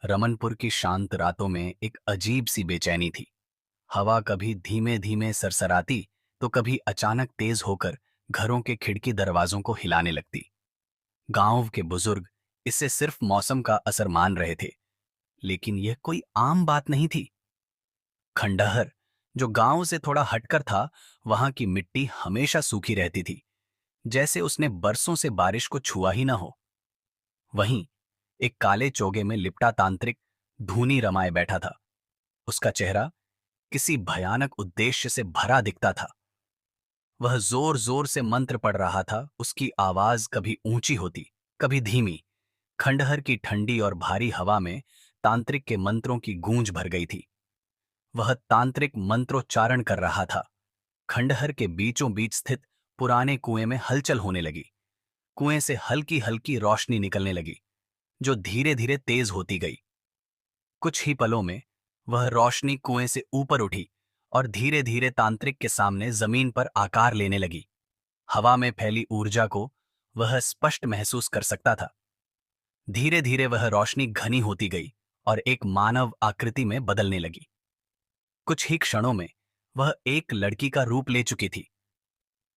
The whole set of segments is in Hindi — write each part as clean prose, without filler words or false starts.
रमनपुर की शांत रातों में एक अजीब सी बेचैनी थी। हवा कभी धीमे धीमे सरसराती तो कभी अचानक तेज होकर घरों के खिड़की दरवाजों को हिलाने लगती। गांव के बुजुर्ग इसे सिर्फ मौसम का असर मान रहे थे, लेकिन यह कोई आम बात नहीं थी। खंडहर, जो गांव से थोड़ा हटकर था, वहां की मिट्टी हमेशा सूखी रहती थी, जैसे उसने बरसों से बारिश को छुआ ही ना हो। वहीं एक काले चोगे में लिपटा तांत्रिक धूनी रमाए बैठा था। उसका चेहरा किसी भयानक उद्देश्य से भरा दिखता था। वह जोर जोर से मंत्र पढ़ रहा था। उसकी आवाज कभी ऊंची होती, कभी धीमी। खंडहर की ठंडी और भारी हवा में तांत्रिक के मंत्रों की गूंज भर गई थी। वह तांत्रिक मंत्रोच्चारण कर रहा था। खंडहर के बीचों बीच स्थित पुराने कुएं में हलचल होने लगी। कुएं से हल्की हल्की रोशनी निकलने लगी, जो धीरे धीरे तेज होती गई। कुछ ही पलों में वह रोशनी कुएं से ऊपर उठी और धीरे धीरे तांत्रिक के सामने जमीन पर आकार लेने लगी। हवा में फैली ऊर्जा को वह स्पष्ट महसूस कर सकता था। धीरे धीरे वह रोशनी घनी होती गई और एक मानव आकृति में बदलने लगी। कुछ ही क्षणों में वह एक लड़की का रूप ले चुकी थी।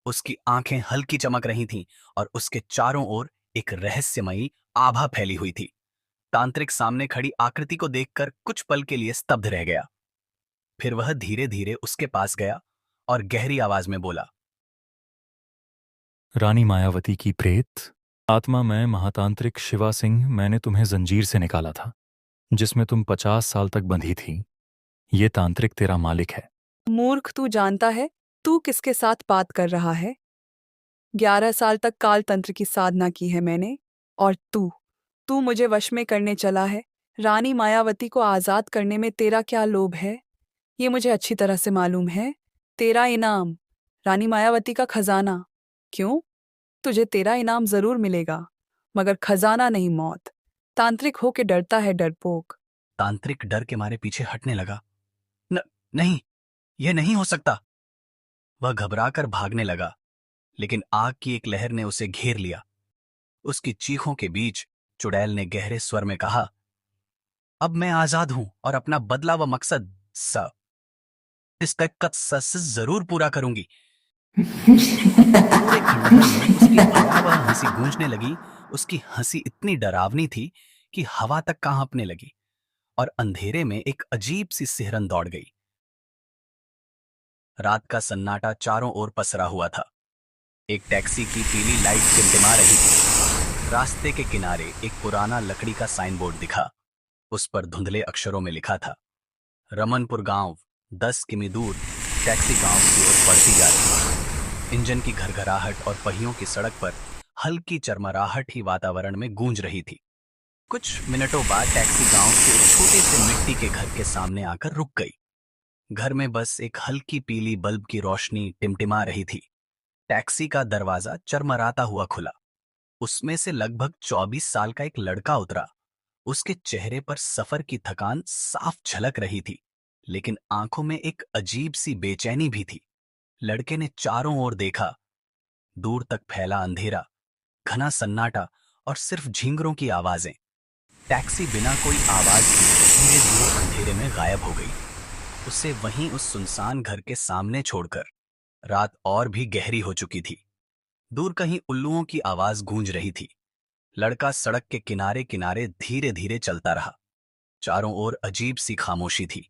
उसकी आंखें हल्की चमक रही थीं और उसके चारों ओर एक रहस्यमयी आभा फैली हुई थी। तांत्रिक सामने खड़ी आकृति को देखकर कुछ पल के लिए स्तब्ध रह गया। फिर वह धीरे धीरे उसके पास गया और गहरी आवाज में बोला। रानी मायावती की प्रेत आत्मा, मैं महातांत्रिक शिवा सिंह, मैंने तुम्हें जंजीर से निकाला था जिसमें तुम 50 साल तक बंधी थी। ये तांत्रिक तेरा मालिक है। मूर्ख, तू जानता है तू किसके साथ बात कर रहा है? 11 साल तक काल तंत्र की साधना की है मैंने, और तू मुझे वश में करने चला है। रानी मायावती को आजाद करने में तेरा क्या लोभ है, ये मुझे अच्छी तरह से मालूम है। तेरा इनाम रानी मायावती का खजाना। क्यों? तुझे तेरा इनाम जरूर मिलेगा, मगर खजाना नहीं, मौत। तांत्रिक हो के डरता है, डरपोक। तांत्रिक डर के मारे पीछे हटने लगा। न, नहीं, यह नहीं हो सकता। वह घबराकर भागने लगा, लेकिन आग की एक लहर ने उसे घेर लिया। उसकी चीखों के बीच चुड़ैल ने गहरे स्वर में कहा, अब मैं आजाद हूं और अपना बदला व मकसद स इस तक का सस जरूर पूरा करूंगी। पूरे खंडहर में उसकी भयावह हंसी गूंजने लगी। उसकी हंसी इतनी डरावनी थी कि हवा तक कांपने लगी और अंधेरे में एक अजीब सी सिहरन दौड़ गई। रात का सन्नाटा चारों ओर पसरा हुआ था। एक टैक्सी की पीली लाइट टिमटिमा रही थी। रास्ते के किनारे एक पुराना लकड़ी का साइन बोर्ड दिखा। उस पर धुंधले अक्षरों में लिखा था, रमनपुर गांव 10 किमी दूर। टैक्सी गांव की ओर बढ़ती जा रही थी। इंजन की घरघराहट और पहियों की सड़क पर हल्की चरमराहट ही वातावरण में गूंज रही थी। कुछ मिनटों बाद टैक्सी गांव के एक छोटे से मिट्टी के घर के सामने आकर रुक गई। घर में बस एक हल्की पीली बल्ब की रोशनी टिमटिमा रही थी। टैक्सी का दरवाजा चरमराता हुआ खुला। उसमें से लगभग 24 साल का एक लड़का उतरा। उसके चेहरे पर सफर की थकान साफ झलक रही थी, लेकिन आंखों में एक अजीब सी बेचैनी भी थी। लड़के ने चारों ओर देखा। दूर तक फैला अंधेरा, घना सन्नाटा और सिर्फ झींगरों की आवाजें। टैक्सी बिना कोई आवाज किए धीरे धीरे अंधेरे में गायब हो गई। उसे वहीं उस सुनसान घर के सामने छोड़कर रात और भी गहरी हो चुकी थी। दूर कहीं उल्लुओं की आवाज गूंज रही थी। लड़का सड़क के किनारे किनारे धीरे धीरे चलता रहा। चारों ओर अजीब सी खामोशी थी।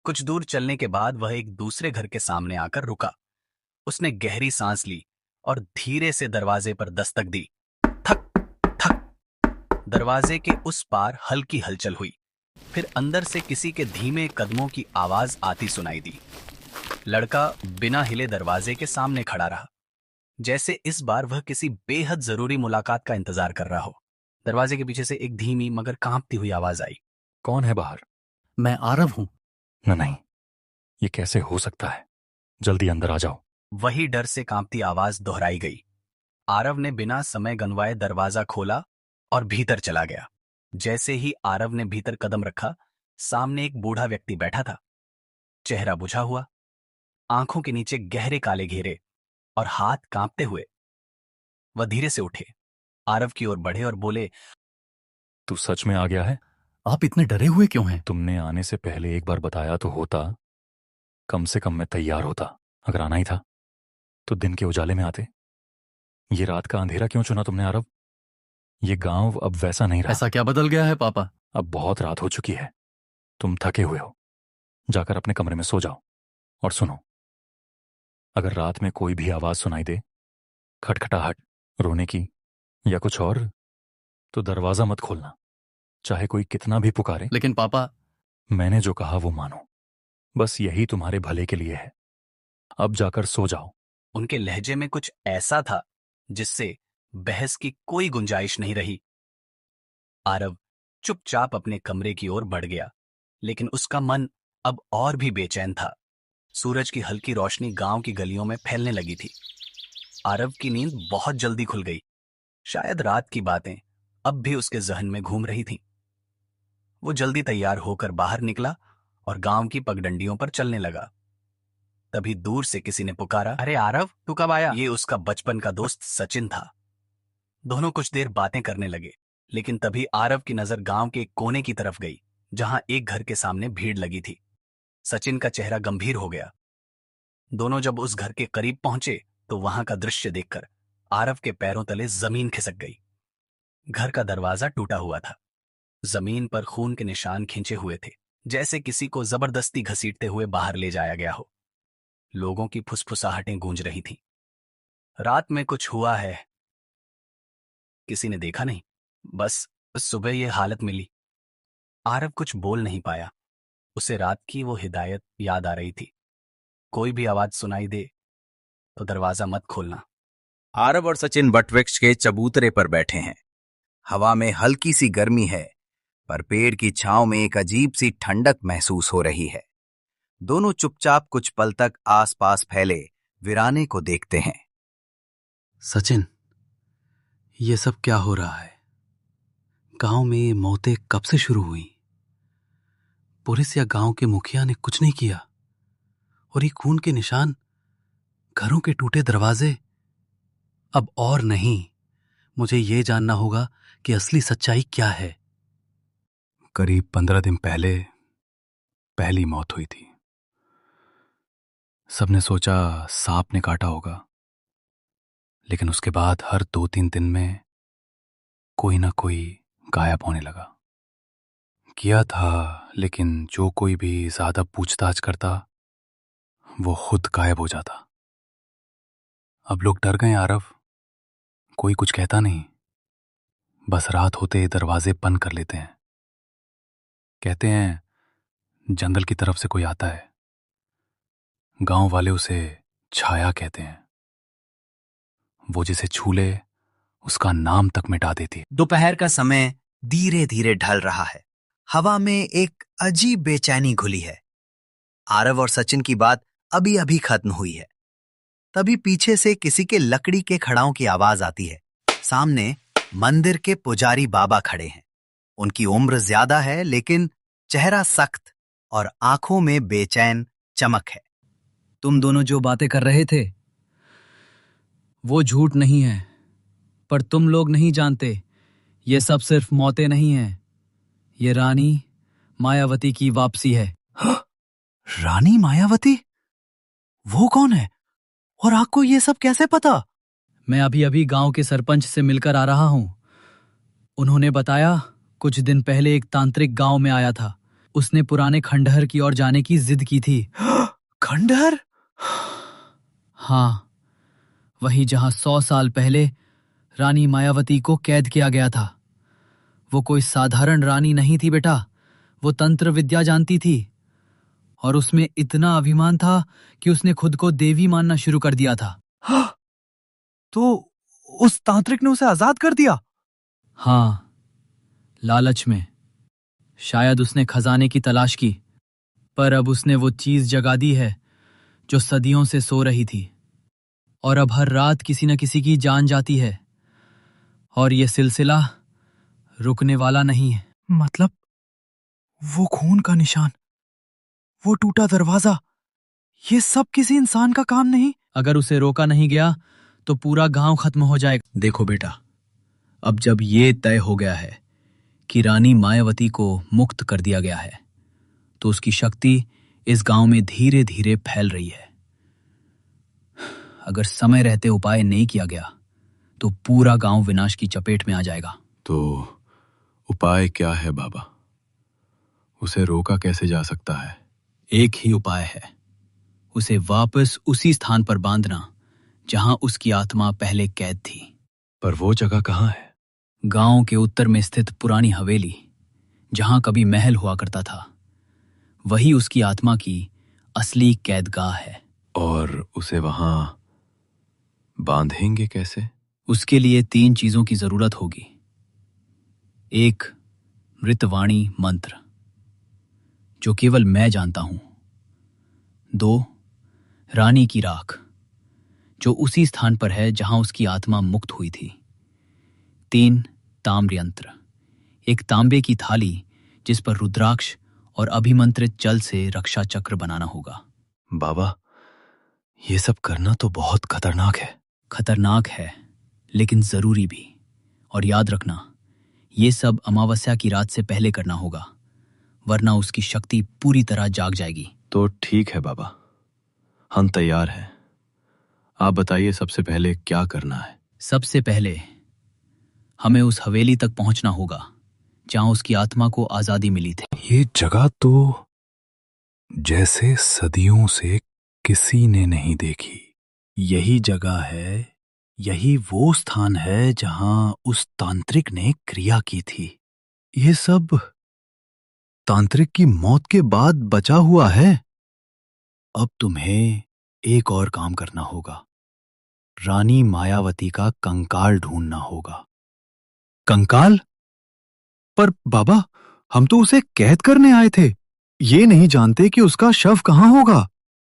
कुछ दूर चलने के बाद वह एक दूसरे घर के सामने आकर रुका। उसने गहरी सांस ली और धीरे से दरवाजे पर दस्तक दी। थक थक। दरवाजे के उस पार हल्की हलचल हुई। फिर अंदर से किसी के धीमे कदमों की आवाज आती सुनाई दी। लड़का बिना हिले दरवाजे के सामने खड़ा रहा, जैसे इस बार वह किसी बेहद जरूरी मुलाकात का इंतजार कर रहा हो। दरवाजे के पीछे से एक धीमी मगर कांपती हुई आवाज आई। कौन है बाहर? मैं आरव हूं। नहीं, ये कैसे हो सकता है? जल्दी अंदर आ जाओ। वही डर से कांपती आवाज दोहराई गई। आरव ने बिना समय गंवाए दरवाजा खोला और भीतर चला गया। जैसे ही आरव ने भीतर कदम रखा, सामने एक बूढ़ा व्यक्ति बैठा था। चेहरा बुझा हुआ, आंखों के नीचे गहरे काले घेरे और हाथ कांपते हुए। वह धीरे से उठे, आरव की ओर बढ़े और बोले, तू सच में आ गया है? आप इतने डरे हुए क्यों हैं? तुमने आने से पहले एक बार बताया तो होता। कम से कम मैं तैयार होता। अगर आना ही था तो दिन के उजाले में आते। ये रात का अंधेरा क्यों चुना तुमने आरव? ये गांव अब वैसा नहीं रहा। ऐसा क्या बदल गया है पापा? अब बहुत रात हो चुकी है। तुम थके हुए हो। जाकर अपने कमरे में सो जाओ। और सुनो, अगर रात में कोई भी आवाज सुनाई दे, खटखटाहट, रोने की या कुछ और, तो दरवाजा मत खोलना, चाहे कोई कितना भी पुकारे। लेकिन पापा, मैंने जो कहा वो मानो। बस यही तुम्हारे भले के लिए है। अब जाकर सो जाओ। उनके लहजे में कुछ ऐसा था जिससे बहस की कोई गुंजाइश नहीं रही। आरव चुपचाप अपने कमरे की ओर बढ़ गया, लेकिन उसका मन अब और भी बेचैन था। सूरज की हल्की रोशनी गांव की गलियों में फैलने लगी थी। आरव की नींद बहुत जल्दी खुल गई। शायद रात की बातें अब भी उसके जहन में घूम रही थीं। वो जल्दी तैयार होकर बाहर निकला और गांव की पगडंडियों पर चलने लगा। तभी दूर से किसी ने पुकारा, अरे आरव, तू कब आया? ये उसका बचपन का दोस्त सचिन था। दोनों कुछ देर बातें करने लगे, लेकिन तभी आरव की नजर गांव के एक कोने की तरफ गई, जहां एक घर के सामने भीड़ लगी थी। सचिन का चेहरा गंभीर हो गया। दोनों जब उस घर के करीब पहुंचे तो वहां का दृश्य देखकर आरव के पैरों तले जमीन खिसक गई। घर का दरवाजा टूटा हुआ था। जमीन पर खून के निशान खींचे हुए थे, जैसे किसी को जबरदस्ती घसीटते हुए बाहर ले जाया गया हो। लोगों की फुसफुसाहटें गूंज रही थीं। रात में कुछ हुआ है, किसी ने देखा नहीं, बस सुबह ये हालत मिली। आरव कुछ बोल नहीं पाया। उसे रात की वो हिदायत याद आ रही थी, कोई भी आवाज सुनाई दे तो दरवाजा मत खोलना। आरव और सचिन वटवृक्ष के चबूतरे पर बैठे हैं। हवा में हल्की सी गर्मी है, पर पेड़ की छांव में एक अजीब सी ठंडक महसूस हो रही है। दोनों चुपचाप कुछ पल तक आसपास फैले वीराने को देखते हैं। सचिन, ये सब क्या हो रहा है? गांव में ये मौतें कब से शुरू हुई? पुलिस या गांव के मुखिया ने कुछ नहीं किया, और ये खून के निशान, घरों के टूटे दरवाजे। अब और नहीं, मुझे ये जानना होगा कि असली सच्चाई क्या है। करीब 15 दिन पहले पहली मौत हुई थी। सबने सोचा सांप ने काटा होगा, लेकिन उसके बाद हर 2-3 दिन में कोई ना कोई गायब होने लगा। किया था, लेकिन जो कोई भी ज्यादा पूछताछ करता वो खुद गायब हो जाता। अब लोग डर गए आरव। कोई कुछ कहता नहीं, बस रात होते दरवाजे बंद कर लेते हैं। कहते हैं जंगल की तरफ से कोई आता है। गांव वाले उसे छाया कहते हैं। वो जिसे छू ले उसका नाम तक मिटा देती है। दोपहर का समय धीरे धीरे ढल रहा है। हवा में एक अजीब बेचैनी घुली है। आरव और सचिन की बात अभी अभी खत्म हुई है। तभी पीछे से किसी के लकड़ी के खड़ाओं की आवाज आती है। सामने मंदिर के पुजारी बाबा खड़े हैं। उनकी उम्र ज्यादा है, लेकिन चेहरा सख्त और आंखों में बेचैन चमक है। तुम दोनों जो बातें कर रहे थे वो झूठ नहीं है, पर तुम लोग नहीं जानते, ये सब सिर्फ मौतें नहीं हैं। ये रानी मायावती की वापसी है। रानी मायावती? वो कौन है और आपको ये सब कैसे पता? मैं अभी अभी गांव के सरपंच से मिलकर आ रहा हूं। उन्होंने बताया कुछ दिन पहले एक तांत्रिक गांव में आया था। उसने पुराने खंडहर की ओर जाने की जिद की थी। खंडहर? हाँ, वही जहां 100 साल पहले रानी मायावती को कैद किया गया था। वो कोई साधारण रानी नहीं थी बेटा, वो तंत्र विद्या जानती थी, और उसमें इतना अभिमान था कि उसने खुद को देवी मानना शुरू कर दिया था। तो उस तांत्रिक ने उसे आजाद कर दिया? हाँ, लालच में। शायद उसने खजाने की तलाश की, पर अब उसने वो चीज जगा दी है जो सदियों से सो रही थी, और अब हर रात किसी न किसी की जान जाती है, और ये सिलसिला रुकने वाला नहीं है। मतलब वो खून का निशान, वो टूटा दरवाजा, ये सब किसी इंसान का काम नहीं? अगर उसे रोका नहीं गया तो पूरा गांव खत्म हो जाएगा। देखो बेटा, अब जब ये तय हो गया है कि रानी मायावती को मुक्त कर दिया गया है, तो उसकी शक्ति इस गांव में धीरे धीरे फैल रही है। अगर समय रहते उपाय नहीं किया गया तो पूरा गांव विनाश की चपेट में आ जाएगा। तो उपाय क्या है बाबा? उसे रोका कैसे जा सकता है? एक ही उपाय है, उसे वापस उसी स्थान पर बांधना जहां उसकी आत्मा पहले कैद थी। पर वो जगह कहाँ है? गांव के उत्तर में स्थित पुरानी हवेली, जहां कभी महल हुआ करता था, वही उसकी आत्मा की असली कैदगाह है। और उसे वहां बांधेंगे कैसे? उसके लिए 3 चीजों की जरूरत होगी। 1 मृतवाणी मंत्र, जो केवल मैं जानता हूं। 2 रानी की राख, जो उसी स्थान पर है जहां उसकी आत्मा मुक्त हुई थी। 3 ताम्र यंत्र, एक तांबे की थाली जिस पर रुद्राक्ष और अभिमंत्रित जल से रक्षा चक्र बनाना होगा। बाबा, ये सब करना तो बहुत खतरनाक है। खतरनाक है, लेकिन जरूरी भी। और याद रखना, ये सब अमावस्या की रात से पहले करना होगा, वरना उसकी शक्ति पूरी तरह जाग जाएगी। तो ठीक है बाबा, हम तैयार हैं। आप बताइए सबसे पहले क्या करना है? सबसे पहले हमें उस हवेली तक पहुंचना होगा जहां उसकी आत्मा को आजादी मिली थी। ये जगह तो जैसे सदियों से किसी ने नहीं देखी। यही जगह है, यही वो स्थान है जहां उस तांत्रिक ने क्रिया की थी। ये सब तांत्रिक की मौत के बाद बचा हुआ है। अब तुम्हें एक और काम करना होगा, रानी मायावती का कंकाल ढूंढना होगा। कंकाल? पर बाबा, हम तो उसे कैद करने आए थे, ये नहीं जानते कि उसका शव कहां होगा।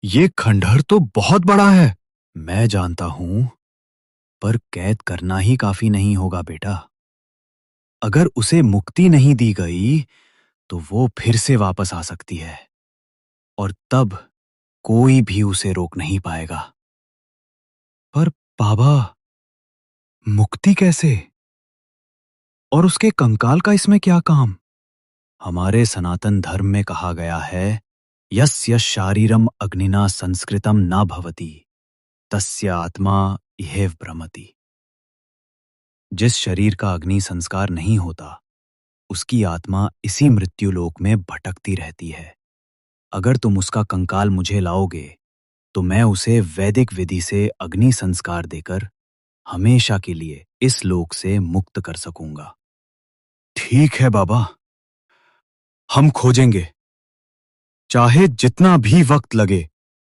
ये खंडहर तो बहुत बड़ा है। मैं जानता हूं, पर कैद करना ही काफी नहीं होगा बेटा। अगर उसे मुक्ति नहीं दी गई तो वो फिर से वापस आ सकती है, और तब कोई भी उसे रोक नहीं पाएगा। पर बाबा, मुक्ति कैसे? और उसके कंकाल का इसमें क्या काम? हमारे सनातन धर्म में कहा गया है, यस्य शारीरम अग्निना संस्कृतम न भवति तस्य आत्मा इहेव भ्रमति। जिस शरीर का अग्नि संस्कार नहीं होता, उसकी आत्मा इसी मृत्युलोक में भटकती रहती है। अगर तुम उसका कंकाल मुझे लाओगे तो मैं उसे वैदिक विधि से अग्नि संस्कार देकर हमेशा के लिए इस लोक से मुक्त कर सकूंगा। ठीक है बाबा, हम खोजेंगे, चाहे जितना भी वक्त लगे।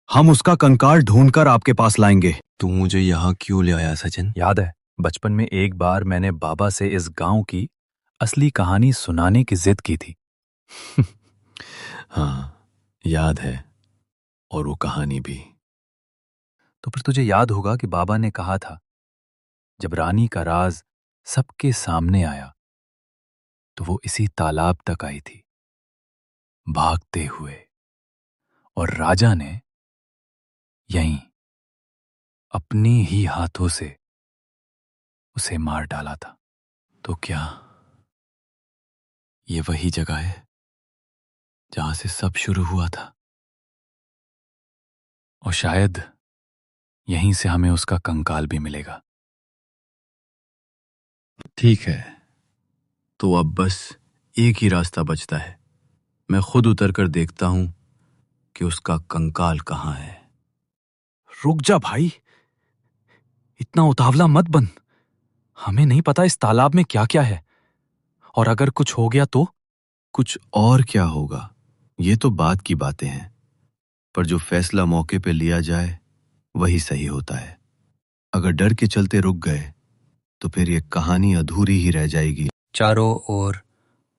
हम उसका कंकाल ढूंढकर आपके पास लाएंगे। तू मुझे यहाँ क्यों ले आया सचिन? याद है, बचपन में एक बार मैंने बाबा से इस गांव की असली कहानी सुनाने की जिद की थी। हाँ, याद है, और वो कहानी भी। तो फिर तुझे याद होगा कि बाबा ने कहा था, जब रानी का राज सबके सामने आया तो वो इसी तालाब तक आई थी, भागते हुए, और राजा ने यहीं अपने ही हाथों से उसे मार डाला था। तो क्या ये वही जगह है जहां से सब शुरू हुआ था? और शायद यहीं से हमें उसका कंकाल भी मिलेगा। ठीक है, तो अब बस एक ही रास्ता बचता है। मैं खुद उतर कर देखता हूं कि उसका कंकाल कहां है। रुक जा भाई, इतना उतावला मत बन। हमें नहीं पता इस तालाब में क्या क्या है, और अगर कुछ हो गया तो? कुछ और क्या होगा, ये तो बात की बातें हैं, पर जो फैसला मौके पे लिया जाए वही सही होता है। अगर डर के चलते रुक गए तो फिर ये कहानी अधूरी ही रह जाएगी। चारों ओर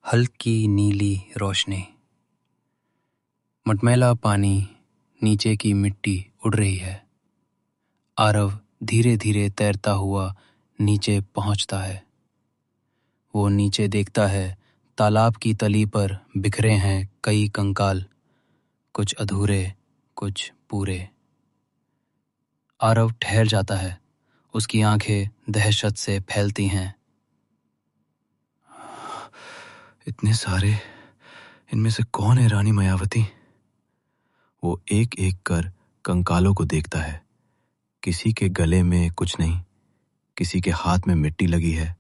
हल्की नीली रोशनी, मटमैला पानी, नीचे की मिट्टी उड़ रही है। आरव धीरे धीरे तैरता हुआ नीचे पहुंचता है। वो नीचे देखता है, तालाब की तली पर बिखरे हैं कई कंकाल, कुछ अधूरे, कुछ पूरे। आरव ठहर जाता है, उसकी आंखें दहशत से फैलती हैं। इतने सारे, इनमें से कौन है रानी मायावती? वो एक एक कर कंकालों को देखता है। किसी के गले में कुछ नहीं, किसी के हाथ में मिट्टी लगी है।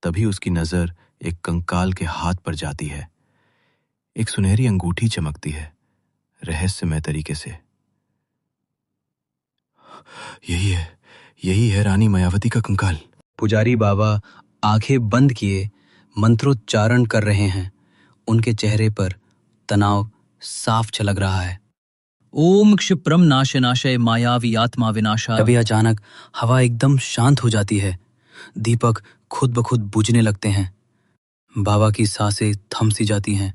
तभी उसकी नजर एक कंकाल के हाथ पर जाती है। एक सुनहरी अंगूठी चमकती है, रहस्यमय तरीके से। यही है रानी मायावती का कंकाल। पुजारी बाबा आंखें बंद किए मंत्रोच्चारण कर रहे हैं। उनके चेहरे पर तनाव साफ झलक रहा है। ओम क्षिप्रम नाशनाशय मायावी आत्मा विनाशा। तभी अचानक हवा एकदम शांत हो जाती है। दीपक खुद ब खुद बुझने लगते हैं। बाबा की सांसें थम सी जाती हैं।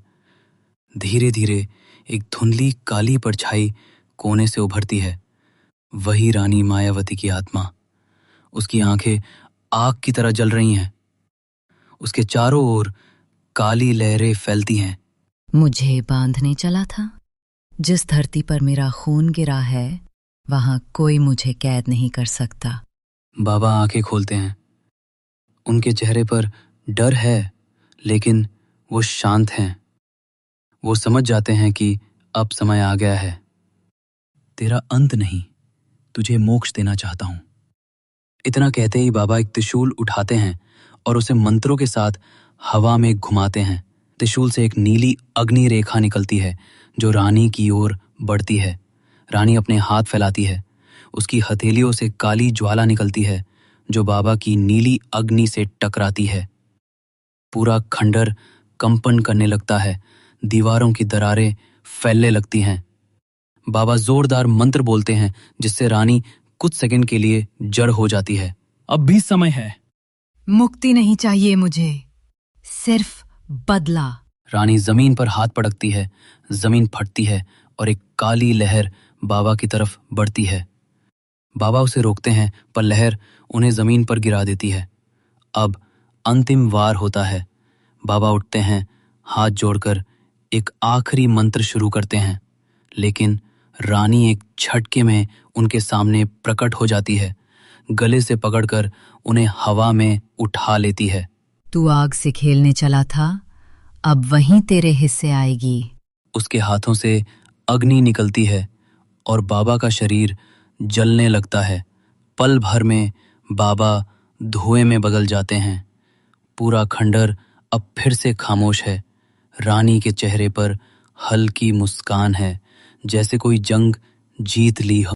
धीरे धीरे एक धुंधली काली परछाई कोने से उभरती है। वही रानी मायावती की आत्मा। उसकी आंखें आग की तरह जल रही हैं। उसके चारों ओर काली लहरें फैलती हैं। मुझे बांधने चला था। जिस धरती पर मेरा खून गिरा है वहां कोई मुझे कैद नहीं कर सकता। बाबा आंखें खोलते हैं। उनके चेहरे पर डर है, लेकिन वो शांत हैं। वो समझ जाते हैं कि अब समय आ गया है। तेरा अंत नहीं, तुझे मोक्ष देना चाहता हूं। इतना कहते ही बाबा एक त्रिशूल उठाते हैं और उसे मंत्रों के साथ हवा में घुमाते हैं। त्रिशूल से एक नीली अग्नि रेखा निकलती है जो रानी की ओर बढ़ती है। रानी अपने हाथ फैलाती है। उसकी हथेलियों से काली ज्वाला निकलती है जो बाबा की नीली अग्नि से टकराती है। पूरा खंडर कंपन करने लगता है। दीवारों की दरारें फैलने लगती हैं। बाबा जोरदार मंत्र बोलते हैं जिससे रानी कुछ सेकंड के लिए जड़ हो जाती है। अब भी समय है। मुक्ति नहीं चाहिए मुझे, सिर्फ बदला। रानी जमीन पर हाथ पटकती है। जमीन फटती है और एक काली लहर बाबा की तरफ बढ़ती है। बाबा उसे रोकते हैं पर लहर उन्हें जमीन पर गिरा देती है। अब अंतिम वार होता है। बाबा उठते हैं, हाथ जोड़कर एक आखिरी मंत्र शुरू करते हैं, लेकिन रानी एक झटके में उनके सामने प्रकट हो जाती है। गले से पकड़कर उन्हें हवा में उठा लेती है। तू आग से खेलने चला था, अब वहीं तेरे हिस्से आएगी। उसके हाथों से अग्नि निकलती है और बाबा का शरीर जलने लगता है। पल भर में बाबा धुएं में बदल जाते हैं। पूरा खंडर अब फिर से खामोश है। रानी के चेहरे पर हल्की मुस्कान है, जैसे कोई जंग जीत ली हो।